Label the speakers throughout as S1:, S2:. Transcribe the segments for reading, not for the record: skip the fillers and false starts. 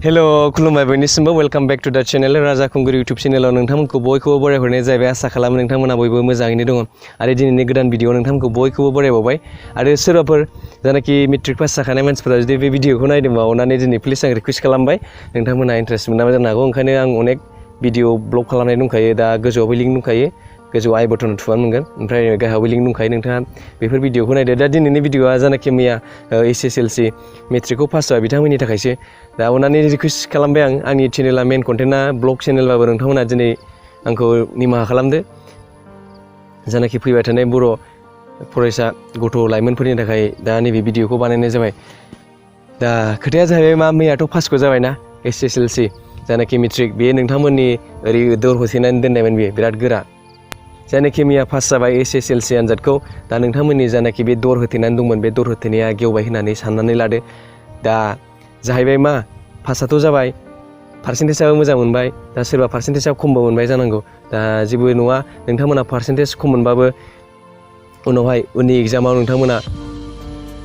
S1: hello खुलुमबाय बयनिसिमबो welcome back to द channel राजा खुंगुर यूट्यूब चैनल नोंथांमोनखौ बयखौबो बरायहरनाय जाबाय आसा खालामो नोंथांमोना बयबो मोजाङैनो दङ आरो दिनैनि गोदान भिडिअ नोंथांमोनखौ बयखौबो बरायबावबाय आरो सोरबाफोर जानाखि मेट्रिक पास जाखानाय मानसिफोरा जुदि बे भिडिअखौ नायदोंबा अननानै दिनै प्लिज आं रिक्वेस्ट खालामबाय नोंथांमोना इन्ट्रेस्ट मोनाबा जानो हागौ ओंखायनो आं अनेक भिडिअ ब्लग खालामनाय दंखायो दा गोजौआवबो लिंक दंखायो गोजौआव आइ बटन थुबानो मोनगोन ओमफ्राय गाहायावबो लिंक दंखायो नोंथाङा बेफोर भिडिअखौ नायदो दा दिनैनि भिडिअआ जानाखि मैया एसएसएलसि मेट्रिकखौ पास जाबाय बिथांमोननि थाखायसो दा अननानै रिक्वेस्ट खालामबाय आं आंनि चेनेला मेन कन्टेन्टआ ब्लग चेनेलबाबो नोंथांमोना दिनै आंखौ निमाहा खालामदो जानाखि फैबाय थानाय बर' फरायसा गथ' लाइमोनफोरनि थाखाय दा नैबे भिडिअखौ बानायनाय जाबाय दा खोथाया जाहैबाय मा मैयाथ' पासखौ जाबायना एसएसएलसि जानाखि मेट्रिक बेयो नोंथांमोननि ओरै दर होथेनानै दोननायमोन बेयो बिराद गोरा जानाखि मैया पास जाबाय एसएसएलसि आनजादखौ दा नोंथांमोननि जानाखि बे दर होथेनानै दंमोन बे दर होथेनाया गेवबाय होननानै साननानै लादो दा जाहैबाय मा पासआथ' जाबाय पार्सेन्टेजआबो मोजां मोनबाय दा सोरबा पार्सेन्टेजआ खमबो मोनबाय जानांगौ दा जेबो नङा नोंथांमोना पार्सेन्टेज खम मोनबाबो उनावहाय उननि एग्जामाव नोंथांमोना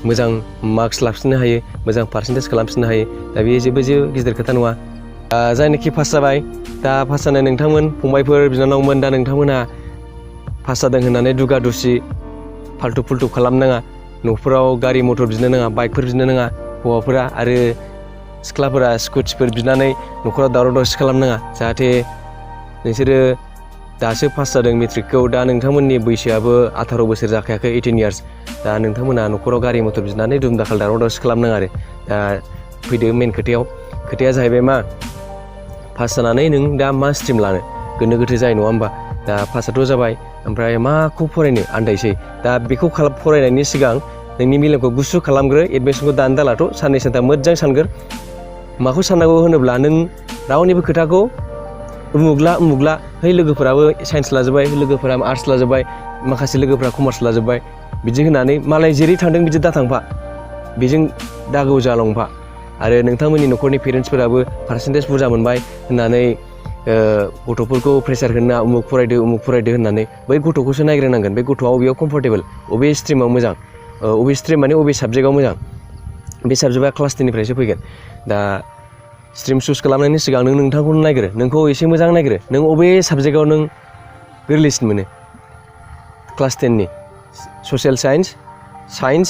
S1: मोजां मार्क्स लाफिननो हायो मोजां पार्सेन्टेज खालामफिननो हायो दा बे जेबो गिदिर खोथा नङा जायनाखि पास जाबाय दा पास जानाय नोंथांमोन फंबायफोर बिनानावमोन दा नोंथांमोना पास जादों होननानै दुगा दुसि फाल्थु फुल्थु खालामनाङा न'फोराव गारि मटर बिनो नाङा बाइकफोर बिनो नाङा हौवाफोरा आरो सिख्लाफोरा स्कुटिफोर बिनानै न'खराव दावराव दावसि खालामनाङा जाहाथे नोंसोरो दासो पास जादों मेट्रिकखौ दा नोंथांमोननि बैसोआबो 18 बोसोर जाखायाखै 18 इयार्स दा नोंथांमोना न'खराव गारि मटर बिनानै दुम दाखाल दावराव दावसि खालामनाङा आरो दा फैदो मेन खोथाया जाहैबाय मा पास जानानै नों दा मा स्ट्रिम लानो गोनो गोथो जायो नङा होमबा दा पासआथ' जाबाय ओमफ्राय माखौ फरायनो आन्दायसै दा बेखौ फरायनायनि सिगां नोंनि मेलेमखौ गुसु खालामग्रो एडमिसनखौ दानो दालाथ' साननै सानथाम मोजां सानग्रो माखौ साननांगौ होनोब्ला नों रावनिबो खोथाखौ उमुगला है लोगोफोराबो साइन्स लाजोब्बाय लोगोफोरा आर्ट्स लाजोब्बाय माखासे लोगोफोरा कमार्स लाजोब्बाय बिदि होननानै मालाय जेरै थांदों बिदि दाथांफा बेजों दागौ जालांफा आरो नोंथांमोननि न'खरनि पेरेन्टसफोराबो पार्सेन्टेज बुरजा मोनबाय होननानै गथ'फोरखौ प्रेसार होना उमुक फरायदो होननानै बै गथ'खौसो नायग्रोनांगोन बे गथ'आ अबेयाव कम्फर्टेबल अबे स्ट्रिमाव मोजां अबे स्ट्रिम माने अबे साबजेक्टआव मोजां बे साबजेक्टआ क्लास 10निफ्रायसो फैगोन दा स्ट्रिम चुज खालामनायनि सिगां नों नोंथांखौनो नायग्रो नोंखौ एसे मोजां नायग्रो नों अबे साबजेक्टआव नों गोरलैसिन मोनो क्लास 10नि ससियेल साइन्स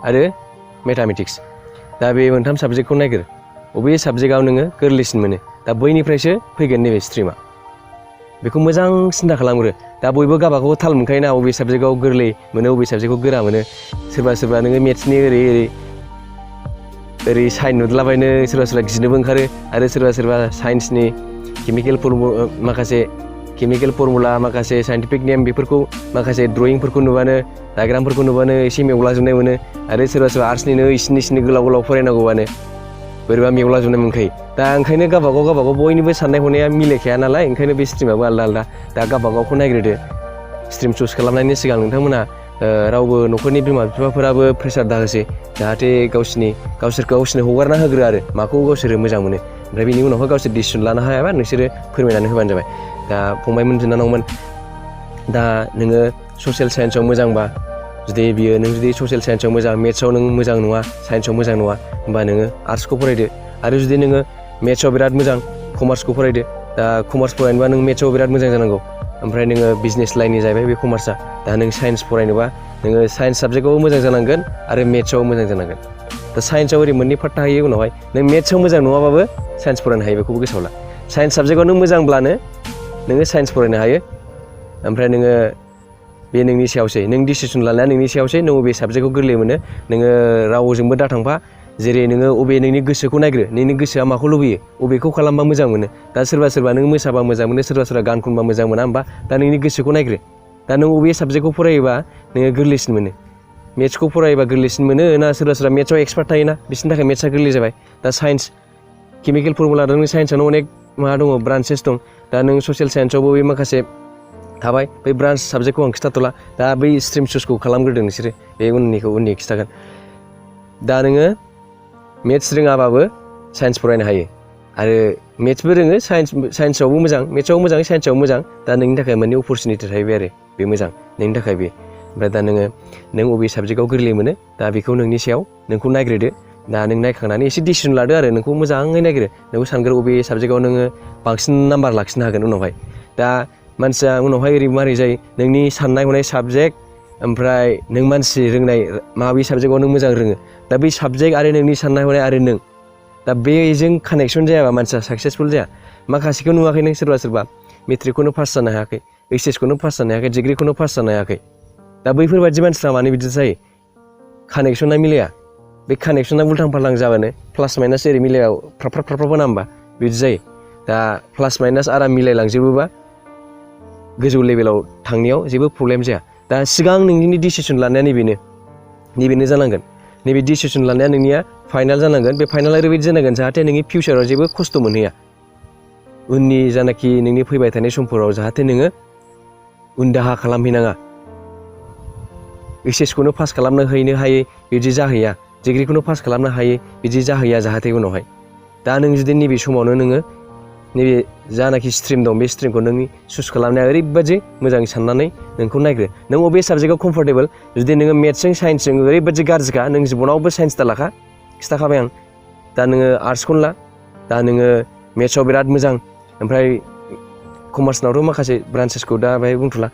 S1: आरो मेथामेटिक्स दा बे मोनथाम साबजेक्टखौ नायग्रो अबे साबजेक्टआव नोङो गोरलैसिन मोनो दा बैनिफ्रायसो फैगोन नैबे स्ट्रिमा बेखौ मोजां सिन्था खालामग्रो दा बयबो गावबागाव थाल मोनखायोना अबे साबजेक्टआव गोरलै मोनो अबे साबजेक्टआव गोरा मोनो सोरबा नोङो मेथ्सनि ओरै साइन नुदलाबायनो सोरबा गिनोबो ओंखारो आरो सोरबा साइन्सनि केमिकेल फर्मुला माखासे साइन्टिफिक नेम बेफोरखौ माखासे ड्रयिंफोरखौ नुबानो डायग्रामफोरखौ नुबानो एसे मेवलाजोबनाय मोनो आरो सोरबा आर्ट्सनिनो इसिनि गोलाव फरायनांगौबानो बोरैबा मेवलाजोबनाय मोनखायो दा ओंखायनो गावबागाव बयनिबो साननाय हनाया मिलायखाया नालाय ओंखायनो बे स्ट्रिमाबो आलदा दा गावबागावखौ नायग्रोदो स्ट्रिम चुज खालामनायनि सिगां नोंथांमोना रावबो न'खरनि बिमा बिफाफोराबो प्रेसार दाहोसै जाहाथे गावसोरनो हगारना होग्रो आरो माखौ गावसोरो मोजां मोनो ओमफ्राय बिनि उनावहाय गावसोर डिसिसन लानो हायाबा नोंसोरो फोरमायनानै होबानो जाबाय दा फंबायमोन बिनानावमोन दा नोङो ससियेल साइन्सआव मोजांबा नों जुदि ससियेल साइन्सआव मोजां मेथ्सआव नों मोजां नङा साइन्सआव मोजां नङा होमबा नोङो आर्ट्सखौ फरायदो आरो जुदि नोङो मेथ्सआव बिराद मोजां कमार्सखौ फरायदो दा कमार्स फरायनोबा नों मेथ्सआव बिराद मोजां जानांगौ ओमफ्राय नोङो बिजनेस लाइननि जाहैबाय बे कमार्सआ दा नों साइन्स फरायनोबा नोङो साइन्स साबजेक्टआवबो मोजां जानांगोन आरो मेथ्सआव मोजां जानांगोन दा साइन्सआव ओरै मोननै पार्ट थाहैयो उनावहाय नों मेथ्सआव मोजां नङाबाबो साइन्स फरायनो हायो बेखौबो गोसोआव ला साइन्स साबजेक्टआव नों मोजांब्लानो नोङो साइन्स फरायनो हायो ओमफ्राय नोङो बे नोंनि सायावसै नों डिसिसन लानाया नोंनि सायावसै नों बबे साबजेक्टखौ गोरलै मोनो नोङो रावजोंबो दाथांफा जेरै नोङो अबे नोंनि गोसोखौ नायग्रो नोंनि गोसोआ माखौ लुबैयो अबेखौ खालामबा मोजां मोनो दा सोरबा नों मोसाबा मोजां मोनो सोरबा गान खनबा मोजां मोना होमबा दा नोंनि गोसोखौ नायग्रो दा नों अबे साबजेक्टखौ फरायोबा नोङो गोरलैसिन मोनो मेथ्सखौ फरायोबा गोरलैसिन मोनो ना सोरबा मेथ्सआव एक्सपार्ट थायोना बिसोरनि थाखाय मेथ्सआ गोरलै जाबाय दा साइन्स केमिकेल फर्मुला नों साइन्सआनो अनेक माबा दङ ब्रान्चेस दं दा नों ससियेल साइन्सआवबो बे माखासे थाबाय बै ब्रान्च साबजेक्टखौ आं खिथाथ'ला दा बै स्ट्रिम चुजखौ खालामग्रोदों नोंसोरो बे उननि खिथागोन दा नोङो मेथ्स रोङाबाबो साइन्स फरायनो हायो आरो मेथ्सबो रोङो साइन्सआवबो मोजां मेथ्सआवबो मोजां साइन्सआवबो मोजां दा नोंनि थाखाय मोननै अपरचुनिटि थाहैबाय आरो बे मोजां नोंनि थाखाय बे ओमफ्राय दा नों अबे साबजेक्टआव गोरलै मोनो दा बेखौ नोंनि सायाव नोंखौ नायग्रोदो दा नों नायखांनानै एसे डिसिसन लादो आरो नोंखौ मोजाङै नायग्रो नोंखौ सानग्रो बबे साबजेक्टआव नोङो बांसिन नाम्बार लाखिनो हागोन उनावहाय दा मानसिया उनावहाय ओरै मारै जायो नोंनि साननाय हनाय साबजेक्ट ओमफ्राय नों मानसि रोंनाय माबे साबजेक्टआव नों मोजां रोङो दा बै साबजेक्ट आरो नोंनि साननाय हनाय आरो नों दा बेजों कानेक्सन जायाबा मानसिया साक्सेसफुल जाया माखासेखौ नुवाखै नों सोरबा मेट्रिकखौनो पास जानो हायाखै HSखौनो पास जानो हायाखै डिग्रिखौनो पास जानो हायाखै दा बैफोरबायदि मानसिफ्रा मानो बिदि जायो कानेक्सना मिलाया बे कानेक्सना उल्थां फाल्थां जाबानो प्लास माइनास ओरै मिलायाव फ्राब होना होमबा बिदि जायो दा प्लास माइनास आराम मिलायलांजोबोबा गोजौ लेभेलाव थांनायाव जेबो प्रब्लेम जाया दा सिगां नोंनि डिसिसन लानाया नैबेनो जानांगोन नैबे डिसिसन लानाया नोंनिया फाइनाल जानांगोन बे फाइनाल ओरैबायदि जानांगोन जाहाथे नोंनि फिउचाराव जेबो खस्थ' मोनहैया उननि जानाखि नोंनि फैबाय थानाय समफोराव जाहाथे नोङो उन दाहा खालामहैनाङा HSखौनो पास खालामनो हैनो हायै बिदि जाहैया डिग्रिखौनो पास खालामनो हायै बिदि जाहैया जाहाथे उनावहाय दा नों जुदि नैबे समावनो नोङो नैबे जानाखि स्ट्रिम दं बे स्ट्रिमखौ नों चुज खालामनाया ओरैबायदि मोजां साननानै नोंखौ नायग्रो नों अबे साबजेक्टआव कम्फर्टेबल जुदि नोङो मेथ्सजों साइन्सजों ओरैबायदि गाज्रिखा नों जिबनावबो साइन्स दा लाखा खिथाखाबाय आं दा नोङो आर्ट्सखौनो ला दा नोङो मेथ्सआव बिराद मोजां ओमफ्राय कमार्सनावथ' माखासे ब्रान्चेसखौ दा बेहाय बुंथ'ला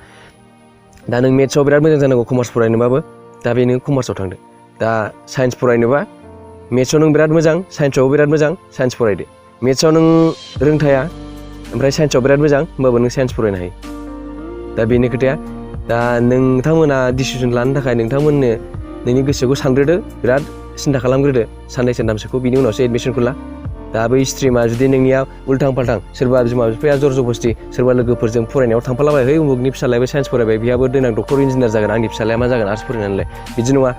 S1: दा नों मेथ्सआव बिराद मोजां जानांगौ कमार्स फरायनोबाबो दा बे नों कमार्सआव थांदो दा साइन्स फरायनोबा मेथ्सआव नों बिराद मोजां साइन्सआवबो बिराद मोजां साइन्स फरायदो मेथ्सआव नों रोंथाया ओमफ्राय साइन्सआव बिराद मोजां होमबाबो नों साइन्स फरायनो हायो दा बेनो खोथाया दा नोंथांमोना डिसिसन लानो थाखाय नोंथांमोननो नोंनि गोसोखौ सानग्रोदो बिराद सिन्था खालामग्रोदो साननै सानथामसोखौ बिनि उनावसो एडमिसनखौ ला दा बै स्ट्रिमा जुदि नोंनिया उल्थां फाल्थां सोरबा बिमा बिफाया जर जबस्थि सोरबा लोगोफोरजों फरायनायाव थांफालाबाय है उमुगनि फिसालायाबो साइन्स फरायबाय बेहाबो देनां डक्टर इन्जिनियार जागोन आंनि फिसालाया मा जागोन आर्ट्स फरायनानैलाय बिदि नङा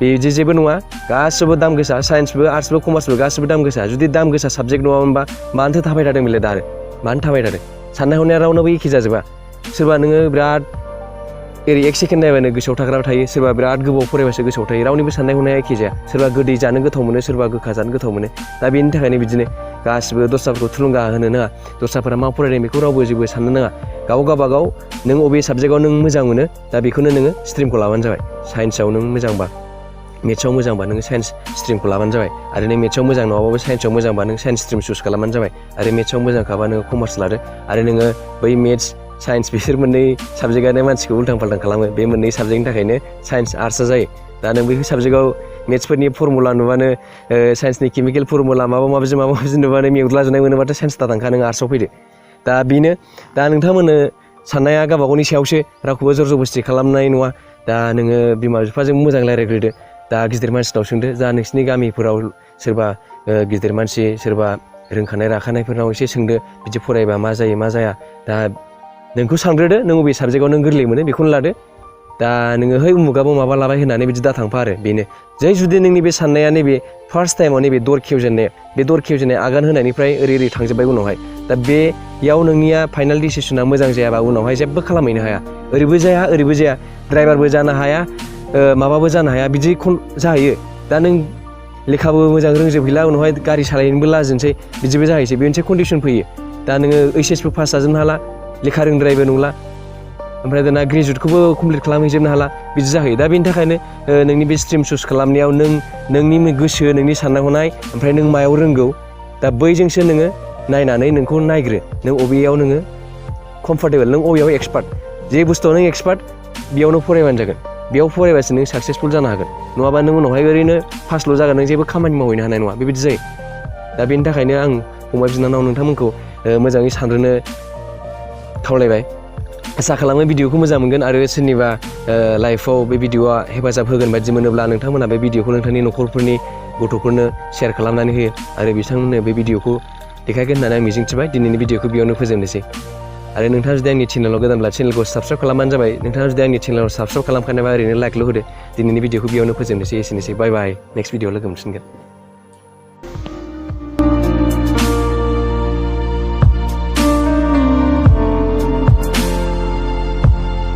S1: बिदि जेबो नङा गासिबो दाम गोसा साइन्सबो आर्ट्सबो कमार्सबो गासिबो दाम गोसा जुदि दाम गोसा साबजेक्ट नङामोनबा मानोथो थाबाय थादों बेलाय दा आरो मानो थाबाय थादों साननाय हनाया रावनाबो एखे जाजोबा सोरबा नोङो बिराद ओरै एक सेकेन्ड नायबानो गोसोआव थाग्रा थायो सोरबा बिराद गोबाव फरायबासो गोसोआव थायो रावनिबो साननाय हनाया एखे जाया सोरबा गोदै जानो गोथाव मोनो सोरबा गोखा जानो गोथाव मोनो दा बेनि थाखायनो बिदिनो गासिबो दस्राफोरखौ थुलुंगा होनो नाङा दस्राफोरा मा फरायदों बेखौ रावबो जेबो साननो नाङा गावबागाव नों अबे साबजेक्टआव नों मोजां मोनो दा बेखौनो नोङो स्ट्रिमखौ लाबानो जाबाय साइन्सआव नों मोजांबा मेथ्सआव मोजांबा नोङो साइन्स स्ट्रिमखौ लाबानो जाबाय आरो नों मेथ्सआव मोजां नङाबाबो साइन्सआव मोजांबा नों साइन्स स्ट्रिम चुज खालामबानो जाबाय आरो मेथ्सआव मोजांखाबा नोङो कमार्स लादो आरो नोङो बै मेथ्स साइन्स बिसोर मोननै साबजेक्टआनो मानसिखौ उल्थां फाल्थां खालामो बे मोननै साबजेक्टनि थाखायनो साइन्स आर्ट्सआ जायो दा नों बैफोर साबजेक्टआव मेथ्सफोरनि फर्मुला नुबानो साइन्सनि केमिकेल फर्मुला माबा माबि नुबानो मेगलाजोबनाय मोनोबाथ' साइन्स दा थांखा नों आर्ट्सआव फैदो दा बेनो दा नोंथांमोननो साननाया गावबा गावनि सायावसो रावखौबो जर जबस्थि खालामनाय नङा दा नोङो बिमा बिफाजों मोजां रायज्लायग्रोदो दा गिदिर मानसिनाव सोंदो जा नोंसिनि गामिफोराव सोरबा गिदिर मानसि सोरबा रोंखानाय राखानायफोरनाव एसे सोंदो बिदि फरायबा मा जायो मा जाया दा नोंखौ सानग्रोदो नों बबे साबजेक्टआव नों गोरलै मोनो बेखौनो लादो दा नोङो है उमुगाबो माबा लाबाय होननानै बिदि दा थांफा आरो बेनो जै जुदि नोंनि बे साननाया नैबे फार्स्ट टाइमाव नैबे दर खेवजेननाय आगान होनायनिफ्राय ओरै थांजोब्बाय उनावहाय दा बेयाव नोंनिया फाइनाल डिसिसना मोजां जायाबा उनावहाय जेबो खालामहैनो हाया ओरैबो जाया ड्राइभारबो जानो हाया माबाबो जानो हाया बिदि जाहैयो दा नों लेखाबो मोजां रोंजोबहैला उनावहाय गारि सालायनोबो लाजिनोसै बिदिबो जाहैसै बे मोनसे कन्डिसन फैयो दा नोङो HSबो पास जाजोबनो हाला लेखा रोंद्रायबो नंला ओमफ्राय दाना ग्रेजुवेटखौबो कमप्लिट खालामहैजोबनो हाला बिदि जाहैयो दा बेनि थाखायनो नोंनि बे स्ट्रिम चुज खालामनायाव नोंनि गोसो नोंनि साननाय हनाय ओमफ्राय नों मायाव रोंगौ दा बैजोंसो नोङो नायनानै नोंखौ नायग्रो नों अबेयाव नोङो कम्फर्टेबल नों अबेयाव एक्सपार्ट जे बुस्थुआव नों एक्सपार्ट बेयावनो फरायबानो जागोन बेयाव फरायबासो नों साक्सेसफुल जानो हागोन नङाबा नों उनावहाय ओरैनो पासल' जागोन नों जेबो खामानि मावहैनो हानाय नङा बेबायदि जायो दा बेनि थाखायनो आं फंबाय बिनानाव नोंथांमोनखौ मोजाङै सानग्रोनो खावलायबाय आसा खालामो भिडिअखौ मोजां मोनगोन आरो सोरनिबा लाइफआव बे भिडिअआ हेफाजाब होगोन बायदि मोनोब्ला नोंथांमोना बे भिडिअखौ नोंथांनि न'खरफोरनि गथ'फोरनो शेयार खालामनानै होयो आरो बिथांमोननो बे भिडिअखौ देखायगोन होननानै आं मिजिंथिबाय दिनैनि भिडिअखौ बेयावनो फोजोबनोसै आरो नोंथाङा जुदि आंनि चेनेलाव गोदानब्ला चेनेलखौ साबस्क्राइब खालामबानो जाबाय नोंथाङा जुदि आंनि चेनेलाव साबस्क्राइब खालामखानोबा ओरैनो लाइकल' होदो दिनैनि भिडिअखौ बेयावनो फोजोबनोसै एसेनोसै बाय बाय नेक्स्ट भिडिअआव लोगो मोनफिनगोन